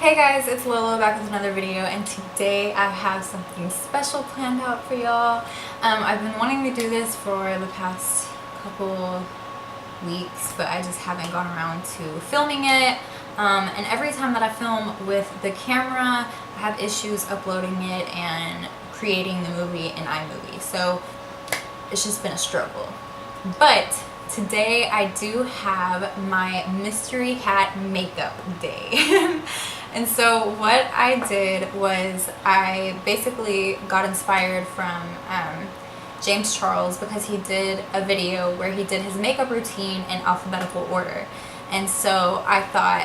Hey guys, it's Lolo back with another video, and today I have something special planned out for y'all. I've been wanting to do this for the past couple weeks, but I just haven't gone around to filming it. And every time that I film with the camera, I have issues uploading it and creating the movie in iMovie. So it's just been a struggle. But today I do have my mystery hat makeup day. And so what I did was I basically got inspired from James Charles, because he did a video where he did his makeup routine in alphabetical order. And so I thought,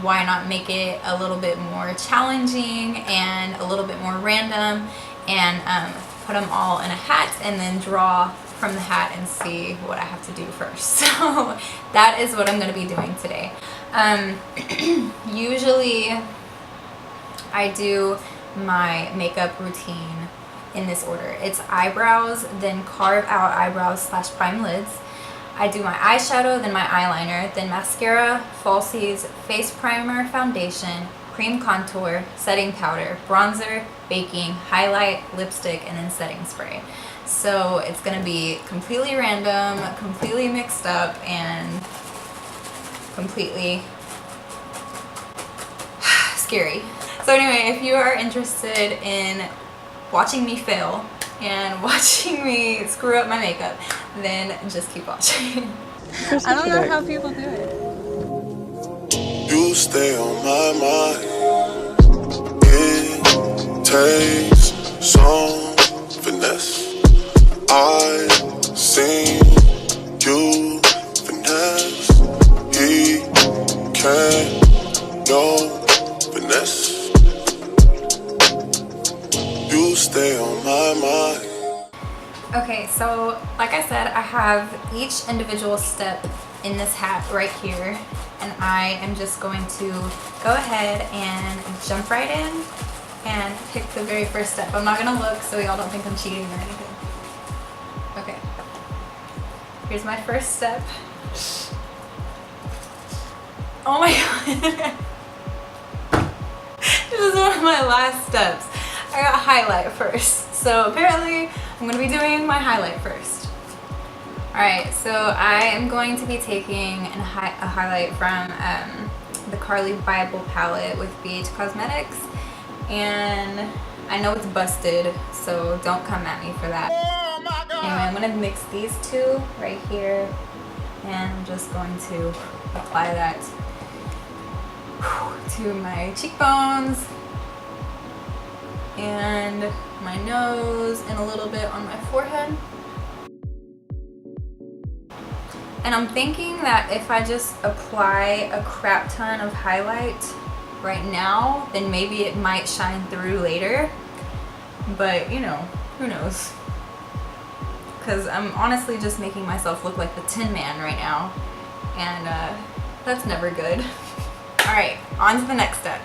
why not make it a little bit more challenging and a little bit more random, and put them all in a hat and then draw from the hat and see what I have to do first. So that is what I'm going to be doing today. Usually I do my makeup routine in this order. It's eyebrows, then carve out eyebrows / prime lids. I do my eyeshadow, then my eyeliner, then mascara, falsies, face primer, foundation, cream contour, setting powder, bronzer, baking, highlight, lipstick, and then setting spray. So it's gonna be completely random, completely mixed up, and completely scary. So anyway, if you are interested in watching me fail and watching me screw up my makeup, then just keep watching. I don't know how people do it. You stay on my mind. It takes some finesse. I seen you finesse. He can't, no finesse. You stay on my mind. Okay, so like I said, I have each individual step in this hat right here, and I am just going to go ahead and jump right in and pick the very first step. I'm not gonna look so y'all don't think I'm cheating or anything. Okay, here's my first step. Oh my god. This is one of my last steps. I got highlight first. So apparently I'm going to be doing my highlight first. Alright, so I am going to be taking a highlight from the Carly Bible palette with BH Cosmetics. And I know it's busted, so don't come at me for that. Anyway, I'm going to mix these two right here. And I'm just going to apply that to my cheekbones and my nose and a little bit on my forehead. And I'm thinking that if I just apply a crap ton of highlight right now, then maybe it might shine through later. But you know, who knows? Because I'm honestly just making myself look like the Tin Man right now, and that's never good. Alright, on to the next step.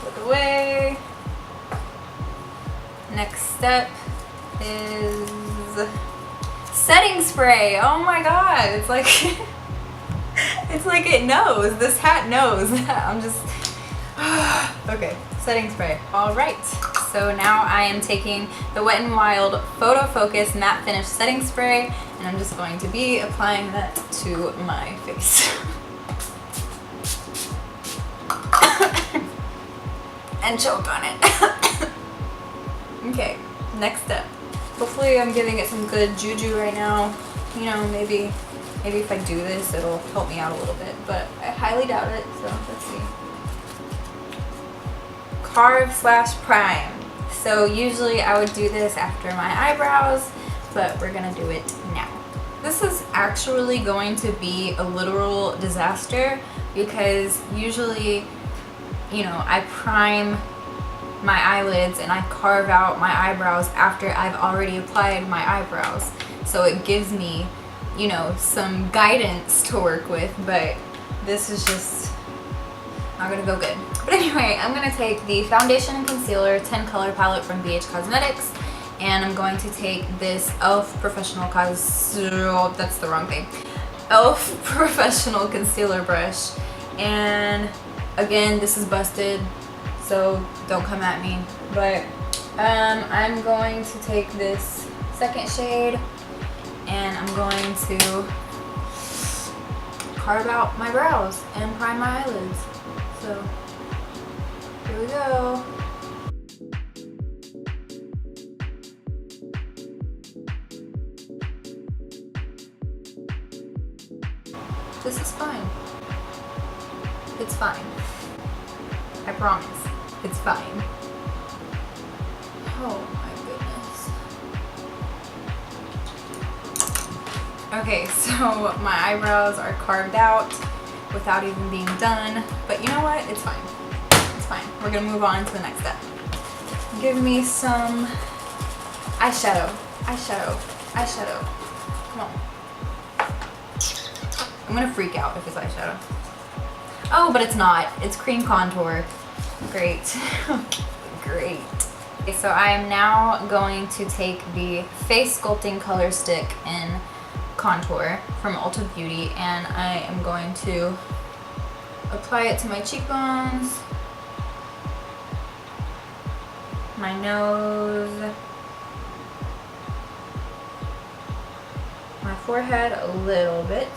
Look away. Next step is setting spray. Oh my god, it's like it's like it knows. This hat knows that I'm just okay, setting spray. Alright, so now I am taking the Wet n Wild Photo Focus Matte Finish Setting Spray, and I'm just going to be applying that to my face. And choke on it. Okay, next step. Hopefully I'm giving it some good juju right now. You know, maybe if I do this, it'll help me out a little bit, but I highly doubt it, so let's see. Carve / prime. So usually I would do this after my eyebrows, but we're gonna do it now. This is actually going to be a literal disaster, because usually, you know, I prime my eyelids and I carve out my eyebrows after I've already applied my eyebrows. So it gives me, you know, some guidance to work with, but this is just not gonna go good. But anyway, I'm gonna take the Foundation and Concealer 10 color palette from BH Cosmetics, and I'm going to take this e.l.f. Professional e.l.f. Professional Concealer Brush, and Again, this is busted, so don't come at me. But I'm going to take this second shade and I'm going to carve out my brows and prime my eyelids. So here we go. This is fine. It's fine. I promise. It's fine. Oh my goodness. Okay, so my eyebrows are carved out without even being done. But you know what? It's fine. It's fine. We're gonna move on to the next step. Give me some eyeshadow. Eyeshadow. Eyeshadow. Come on. I'm gonna freak out if it's eyeshadow. Oh, but it's not. It's cream contour. Great. Great. Okay, so I am now going to take the Face Sculpting Color Stick in Contour from Ulta Beauty, and I am going to apply it to my cheekbones, my nose, my forehead a little bit,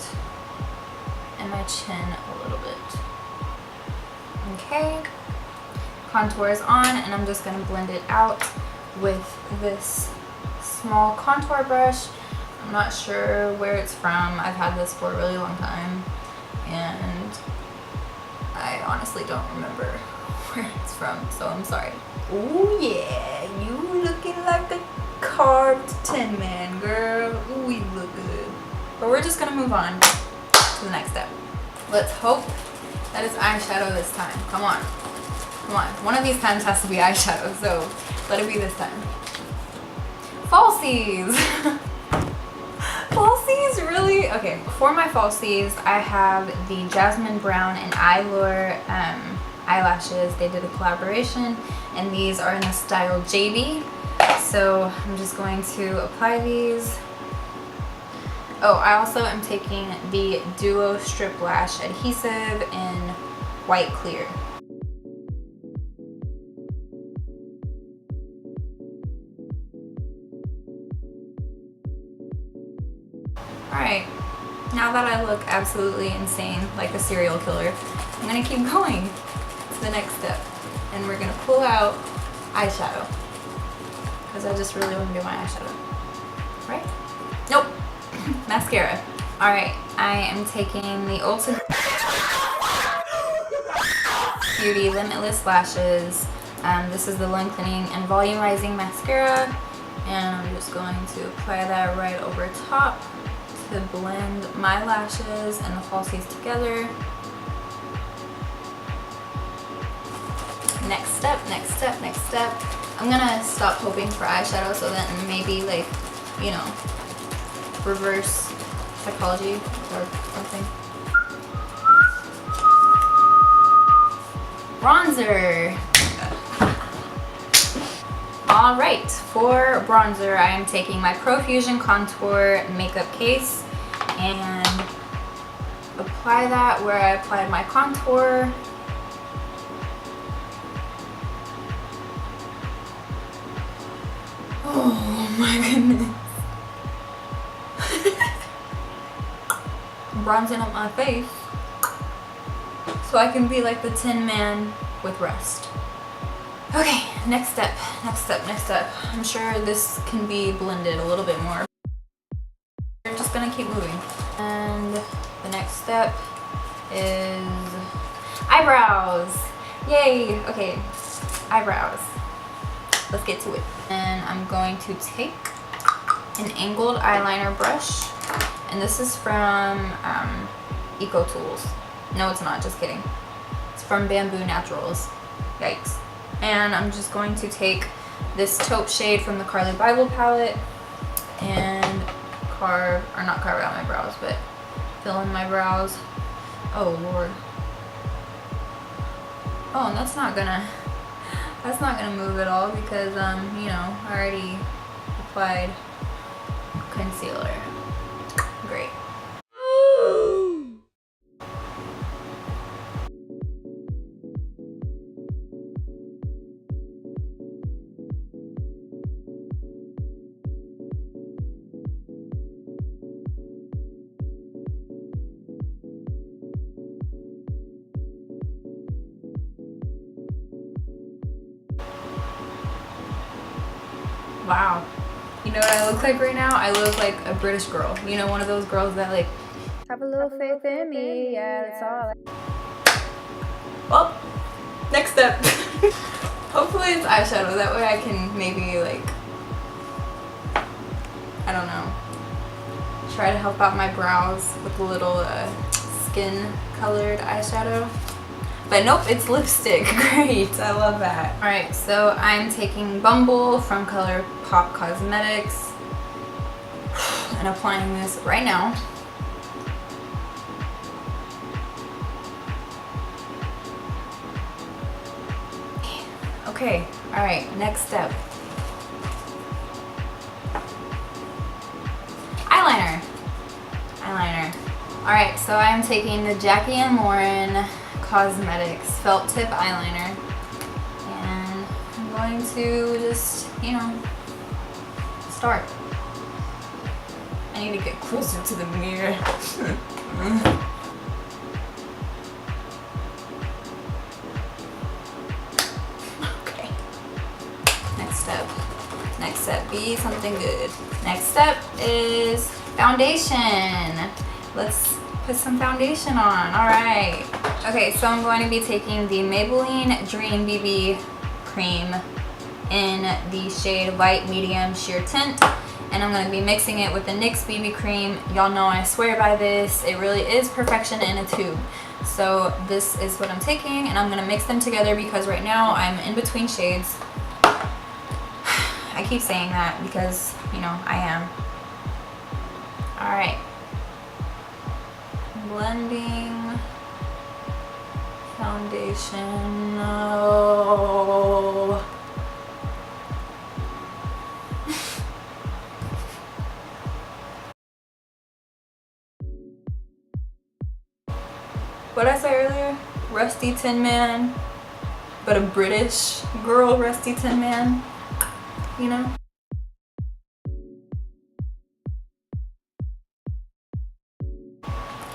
and my chin a little bit. Okay, contour is on, and I'm just going to blend it out with this small contour brush. I'm not sure where it's from. I've had this for a really long time, and I honestly don't remember where it's from, so I'm sorry. Oh yeah, you looking like a carved tin man, girl. Ooh, you look good. But we're just going to move on to the next step. Let's hope that it's eyeshadow this time. Come on. Come on. One of these times has to be eyeshadow, so let it be this time. Falsies! Falsies, really? Okay, for my falsies, I have the Jasmine Brown and Eyelure eyelashes. They did a collaboration, and these are in the style JB. So I'm just going to apply these. Oh, I also am taking the Duo Strip Lash Adhesive in White Clear. Alright, now that I look absolutely insane, like a serial killer, I'm gonna keep going to the next step. And we're gonna pull out eyeshadow. Because I just really want to do my eyeshadow. Right? Nope. Mascara. Alright, I am taking the Ulta Beauty Limitless Lashes. This is the lengthening and volumizing mascara. And I'm just going to apply that right over top to blend my lashes and the falsies together. Next step, next step, next step. I'm gonna stop hoping for eyeshadow so that maybe, like, you know, reverse psychology or something. Bronzer. Alright, for bronzer, I am taking my Profusion Contour Makeup Case and apply that where I applied my contour. Oh my goodness. Bronzing up my face so I can be like the Tin Man with rest. Okay, next step, next step, next step. I'm sure this can be blended a little bit more. We're just gonna keep moving. And the next step is eyebrows. Yay, okay, eyebrows. Let's get to it. And I'm going to take an angled eyeliner brush. And this is from Eco Tools. No, it's not, just kidding. It's from Bamboo Naturals. Yikes. And I'm just going to take this taupe shade from the Carly Bible palette and carve, or not carve out my brows, but fill in my brows. Oh Lord. Oh, and that's not gonna move at all because you know, I already applied concealer. Great. Wow. You know what I look like right now? I look like a British girl. You know, one of those girls that like have a little faith in me. Yeah, that's all. Well, next step. Hopefully it's eyeshadow. That way I can maybe like, I don't know, try to help out my brows with a little skin colored eyeshadow. But nope, it's lipstick. Great, I love that. Alright, so I'm taking Bumble from ColourPop Cosmetics and applying this right now. Okay, alright, next step. Eyeliner. Alright, so I'm taking the Jackie and Lauren Cosmetics felt tip eyeliner, and I'm going to just, you know, start. I need to get closer to the mirror. Okay. Next step, be something good. Next step is foundation. Let's put some foundation on. All right. Okay, so I'm going to be taking the Maybelline Dream BB Cream in the shade Light Medium Sheer Tint, and I'm going to be mixing it with the NYX BB Cream. Y'all know I swear by this. It really is perfection in a tube. So this is what I'm taking, and I'm going to mix them together because right now I'm in between shades. I keep saying that because, you know, I am. All right. Blending foundation. No. What did I say earlier? Rusty Tin Man, but a British girl Rusty Tin Man, you know?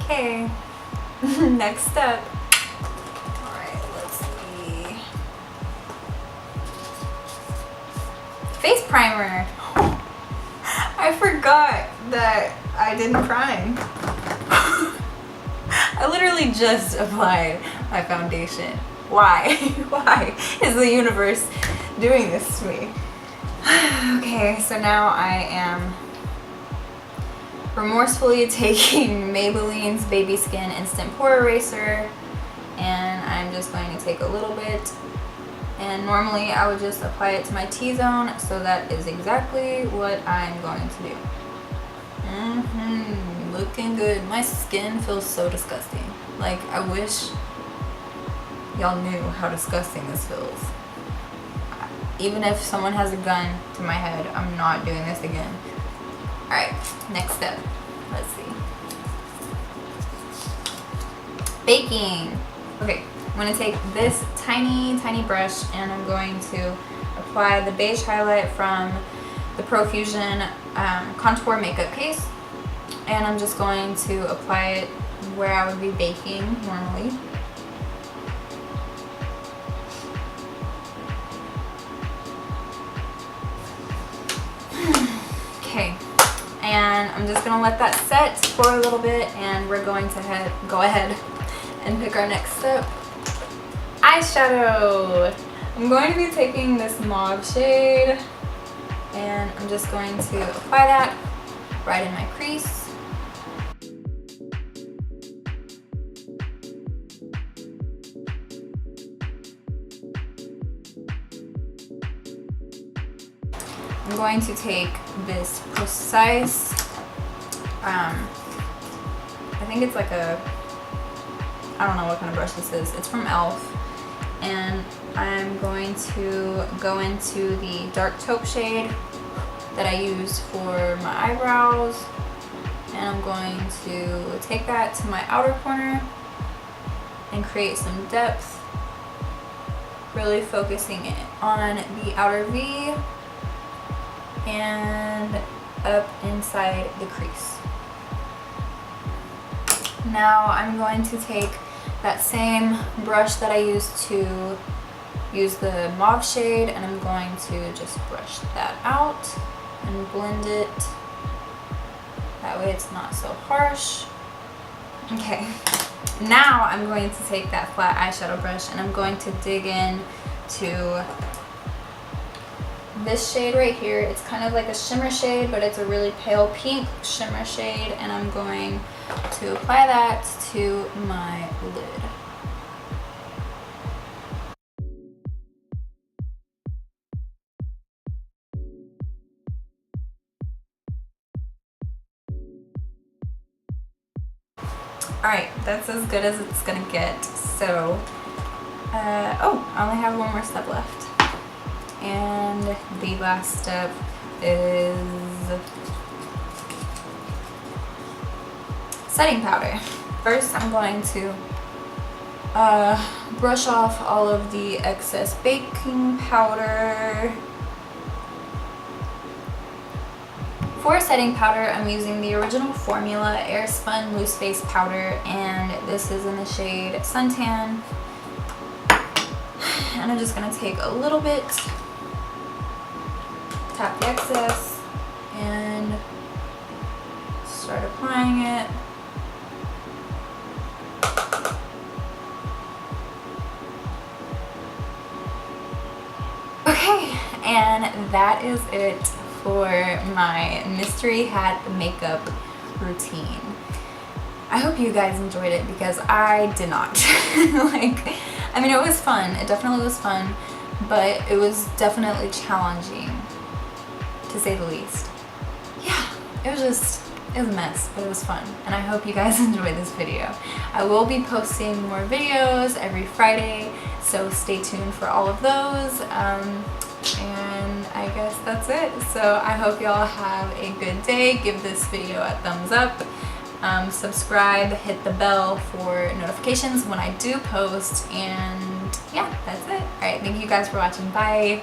Okay, next step. All right, let's see. Face primer. I forgot that I didn't prime. I literally just applied my foundation. Why? Why is the universe doing this to me? Okay, so now I am remorsefully taking Maybelline's Baby Skin Instant Pore Eraser, and I'm just going to take a little bit, and normally I would just apply it to my T-zone, so that is exactly what I'm going to do. Looking good. My skin feels so disgusting. Like, I wish y'all knew how disgusting this feels. Even if someone has a gun to my head, I'm not doing this again. Alright, next step. Let's see. Baking. Okay, I'm going to take this tiny brush and I'm going to apply the beige highlight from the Profusion Contour Makeup Case. And I'm just going to apply it where I would be baking normally. Okay, and I'm just gonna let that set for a little bit, and we're going to go ahead and pick our next step. Eyeshadow. I'm going to be taking this mauve shade, and I'm just going to apply that right in my crease. I'm going to take this Precise, I think it's like a, I don't know what kind of brush this is. It's from e.l.f. And I'm going to go into the dark taupe shade that I use for my eyebrows. And I'm going to take that to my outer corner and create some depth, really focusing it on the outer V and up inside the crease. Now I'm going to take that same brush that I used to use the mauve shade, and I'm going to just brush that out and blend it. That way it's not so harsh. Okay, now I'm going to take that flat eyeshadow brush and I'm going to dig in to this shade right here. It's kind of like a shimmer shade, but it's a really pale pink shimmer shade, and I'm going to apply that to my lid. Alright, that's as good as it's gonna get. So, oh, I only have one more step left. And the last step is setting powder. First, I'm going to brush off all of the excess baking powder. For setting powder, I'm using the original formula Air Spun Loose Face Powder, and this is in the shade Suntan. And I'm just going to take a little bit, tap the excess, and start applying it. Okay, and that is it for my mystery hat makeup routine. I hope you guys enjoyed it because I did not. Like, I mean, it was fun. It definitely was fun, but it was definitely challenging, to say the least. Yeah, it was a mess, but it was fun, and I hope you guys enjoyed this video. I will be posting more videos every Friday, so stay tuned for all of those. And I guess that's it. So I hope y'all have a good day. Give this video a thumbs up. Subscribe, hit the bell for notifications when I do post, and yeah, that's it. Alright, thank you guys for watching. Bye.